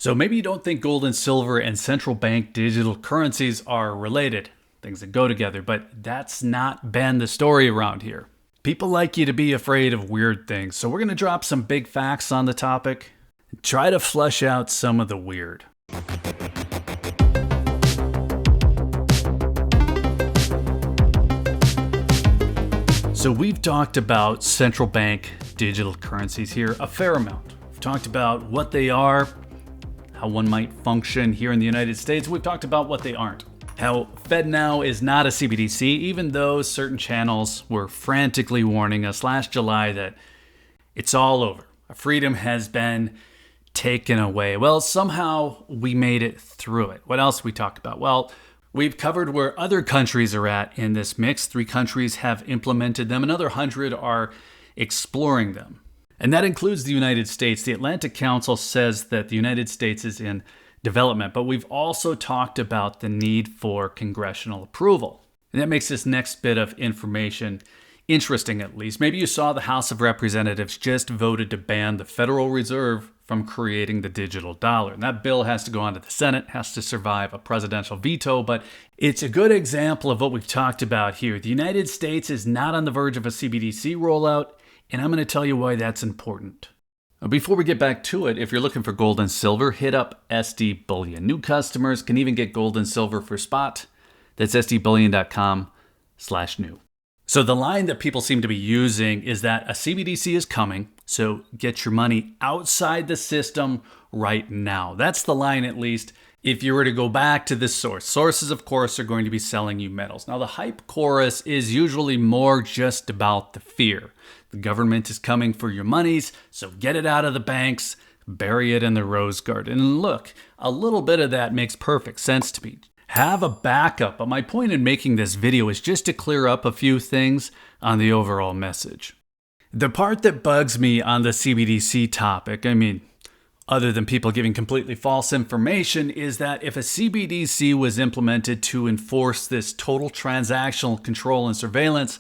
So maybe you don't think gold and silver and central bank digital currencies are related, things that go together, but that's not been the story around here. People like you to be afraid of weird things, so we're going to drop some big facts on the topic and try to flush out some of the weird. So we've talked about central bank digital currencies here a fair amount. We've talked about what they are, how one might function here in the United States. We've talked about what they aren't. How FedNow is not a CBDC, even though certain channels were frantically warning us last July that it's all over. Our freedom has been taken away. Well, somehow we made it through it. What else we talked about? Well, we've covered where other countries are at in this mix. 3 countries have implemented them. Another 100 are exploring them. And that includes the United States. The Atlantic Council says that the United States is in development, but we've also talked about the need for congressional approval. And that makes this next bit of information interesting, at least. Maybe you saw the House of Representatives just voted to ban the Federal Reserve from creating the digital dollar. And that bill has to go on to the Senate, has to survive a presidential veto, but it's a good example of what we've talked about here. The United States is not on the verge of a CBDC rollout, and I'm going to tell you why that's important. Before we get back to it, if you're looking for gold and silver, hit up SD Bullion. New customers can even get gold and silver for spot. That's sdbullion.com/new. So the line that people seem to be using is that a CBDC is coming, so get your money outside the system right now. That's the line, at least, if you were to go back to this source. Sources, of course, are going to be selling you metals. Now, the hype chorus is usually more just about the fear. The government is coming for your monies, so get it out of the banks, bury it in the rose garden. And look, a little bit of that makes perfect sense to me. Have a backup, but my point in making this video is just to clear up a few things on the overall message. The part that bugs me on the CBDC topic, other than people giving completely false information, is that if a CBDC was implemented to enforce this total transactional control and surveillance,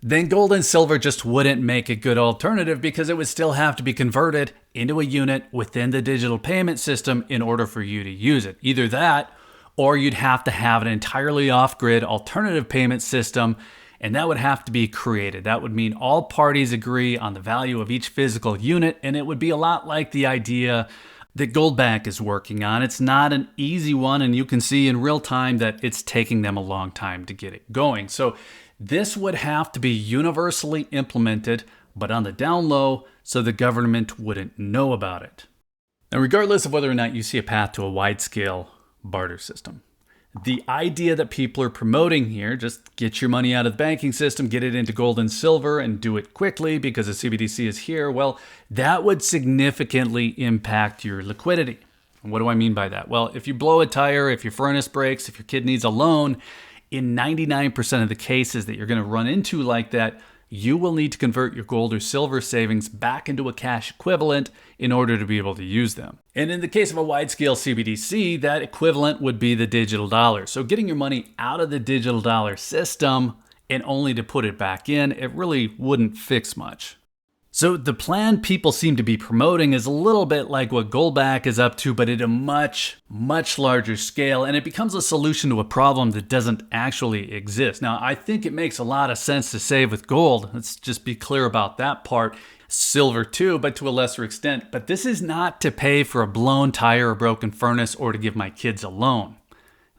then gold and silver just wouldn't make a good alternative because it would still have to be converted into a unit within the digital payment system in order for you to use it. Either that, or you'd have to have an entirely off-grid alternative payment system, and that would have to be created. That would mean all parties agree on the value of each physical unit, and it would be a lot like the idea that Goldback is working on. It's not an easy one, and you can see in real time that it's taking them a long time to get it going. So this would have to be universally implemented, but on the down low, so the government wouldn't know about it. Now, regardless of whether or not you see a path to a wide-scale barter system, the idea that people are promoting here, just get your money out of the banking system, get it into gold and silver, and do it quickly because the CBDC is here, well, that would significantly impact your liquidity. And what do I mean by that? Well, if you blow a tire, if your furnace breaks, if your kid needs a loan, in 99% of the cases that you're going to run into like that, you will need to convert your gold or silver savings back into a cash equivalent in order to be able to use them. And in the case of a wide-scale CBDC, that equivalent would be the digital dollar. So getting your money out of the digital dollar system and only to put it back in, it really wouldn't fix much. So the plan people seem to be promoting is a little bit like what Goldback is up to, but at a much, much larger scale, and it becomes a solution to a problem that doesn't actually exist. Now, I think it makes a lot of sense to save with gold. Let's just be clear about that part. Silver too, but to a lesser extent. But this is not to pay for a blown tire or broken furnace or to give my kids a loan.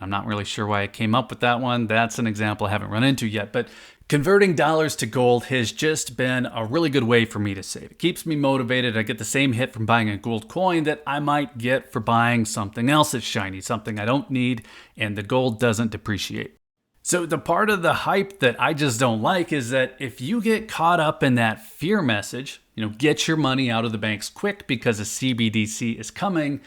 I'm not really sure why I came up with that one. That's an example I haven't run into yet, but converting dollars to gold has just been a really good way for me to save. It keeps me motivated. I get the same hit from buying a gold coin that I might get for buying something else that's shiny, something I don't need, and the gold doesn't depreciate. So the part of the hype that I just don't like is that if you get caught up in that fear message, get your money out of the banks quick because a CBDC is coming,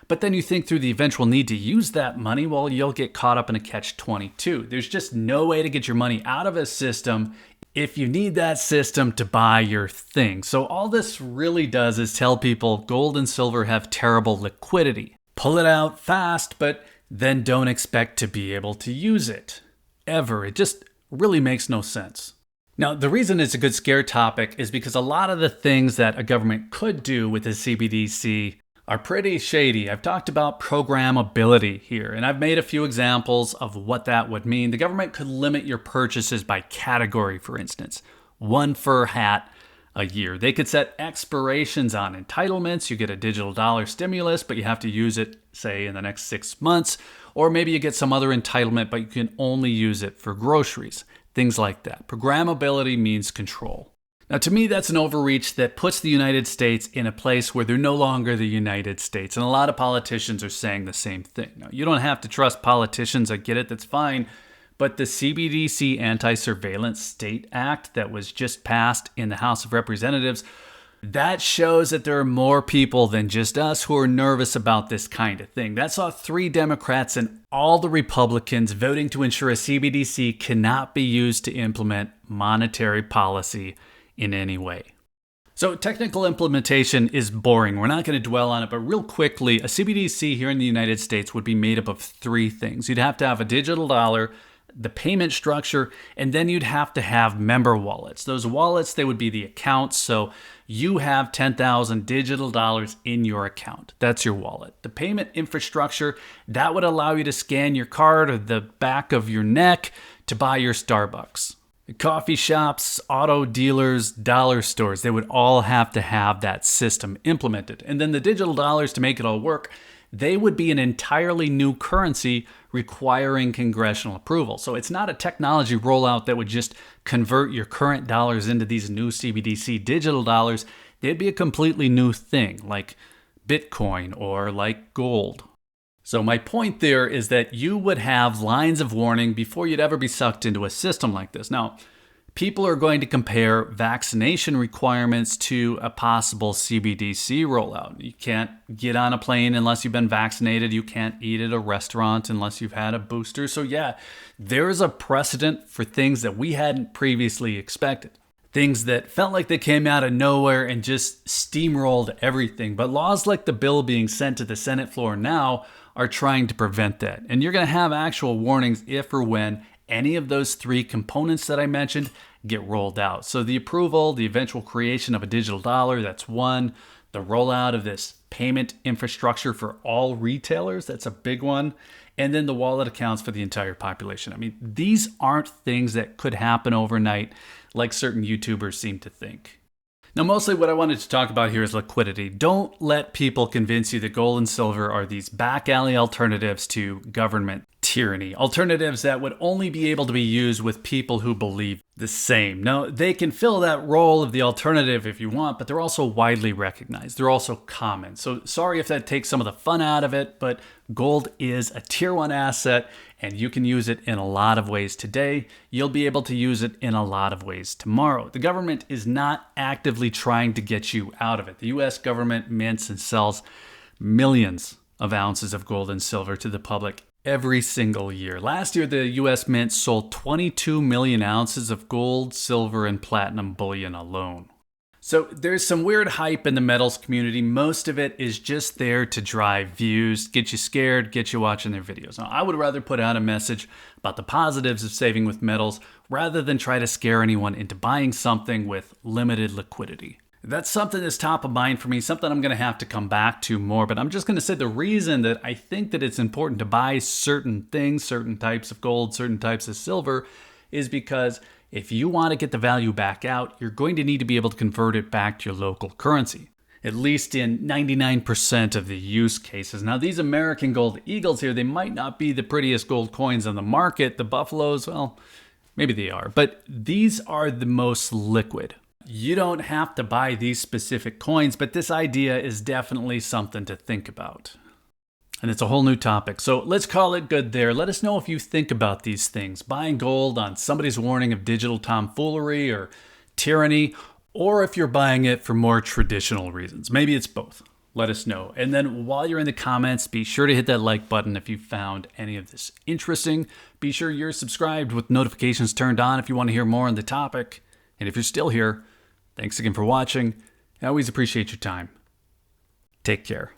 but then you think through the eventual need to use that money, well, you'll get caught up in a catch-22. There's just no way to get your money out of a system if you need that system to buy your thing. So all this really does is tell people gold and silver have terrible liquidity. Pull it out fast, but then don't expect to be able to use it. Ever. It just really makes no sense. Now, the reason it's a good scare topic is because a lot of the things that a government could do with a CBDC are pretty shady. I've talked about programmability here, and I've made a few examples of what that would mean. The government could limit your purchases by category, for instance. One fur hat a year. They could set expirations on entitlements. You get a digital dollar stimulus, but you have to use it, say, in the next 6 months. Or maybe you get some other entitlement, but you can only use it for groceries. Things like that. Programmability means control. Now, to me, that's an overreach that puts the United States in a place where they're no longer the United States. And a lot of politicians are saying the same thing. Now, you don't have to trust politicians. I get it. That's fine. But the CBDC Anti-Surveillance State Act that was just passed in the House of Representatives, that shows that there are more people than just us who are nervous about this kind of thing. That saw 3 Democrats and all the Republicans voting to ensure a CBDC cannot be used to implement monetary policy in any way. So technical implementation is boring. We're not going to dwell on it, but real quickly, a CBDC here in the United States would be made up of 3 things. You'd have to have a digital dollar, the payment structure, and then you'd have to have member wallets. Those wallets, they would be the accounts. So you have 10,000 digital dollars in your account. That's your wallet. The payment infrastructure, that would allow you to scan your card or the back of your neck to buy your Starbucks. Coffee shops, auto dealers, dollar stores, they would all have to have that system implemented. And then the digital dollars, to make it all work, they would be an entirely new currency requiring congressional approval. So it's not a technology rollout that would just convert your current dollars into these new CBDC digital dollars. They'd be a completely new thing, like Bitcoin or like gold. So my point there is that you would have lines of warning before you'd ever be sucked into a system like this. Now, people are going to compare vaccination requirements to a possible CBDC rollout. You can't get on a plane unless you've been vaccinated. You can't eat at a restaurant unless you've had a booster. So yeah, there is a precedent for things that we hadn't previously expected. Things that felt like they came out of nowhere and just steamrolled everything. But laws like the bill being sent to the Senate floor now are trying to prevent that. And you're going to have actual warnings if or when any of those 3 components that I mentioned get rolled out. So the approval, the eventual creation of a digital dollar, that's one. The rollout of this payment infrastructure for all retailers, that's a big one. And then the wallet accounts for the entire population. I mean, these aren't things that could happen overnight like certain YouTubers seem to think. Now, mostly what I wanted to talk about here is liquidity. Don't let people convince you that gold and silver are these back alley alternatives to government tyranny. Alternatives that would only be able to be used with people who believe the same. Now, they can fill that role of the alternative if you want, but they're also widely recognized. They're also common. So sorry if that takes some of the fun out of it, but gold is a tier 1 asset and you can use it in a lot of ways today. You'll be able to use it in a lot of ways tomorrow. The government is not actively trying to get you out of it. The US government mints and sells millions of ounces of gold and silver to the public every single year. Last year, the US Mint sold 22 million ounces of gold, silver, and platinum bullion alone. So there's some weird hype in the metals community. Most of it is just there to drive views, get you scared, get you watching their videos. Now, I would rather put out a message about the positives of saving with metals rather than try to scare anyone into buying something with limited liquidity. That's something that's top of mind for me, something I'm going to have to come back to more, but I'm just going to say the reason that I think that it's important to buy certain things, certain types of gold, certain types of silver, is because if you want to get the value back out, you're going to need to be able to convert it back to your local currency, at least in 99% of the use cases. Now, these American gold eagles here, they might not be the prettiest gold coins on the market. The buffaloes, well, maybe they are, but these are the most liquid. You don't have to buy these specific coins, but this idea is definitely something to think about. And it's a whole new topic. So let's call it good there. Let us know if you think about these things. Buying gold on somebody's warning of digital tomfoolery or tyranny, or if you're buying it for more traditional reasons. Maybe it's both. Let us know. And then while you're in the comments, be sure to hit that like button if you found any of this interesting. Be sure you're subscribed with notifications turned on if you want to hear more on the topic. And if you're still here, thanks again for watching. I always appreciate your time. Take care.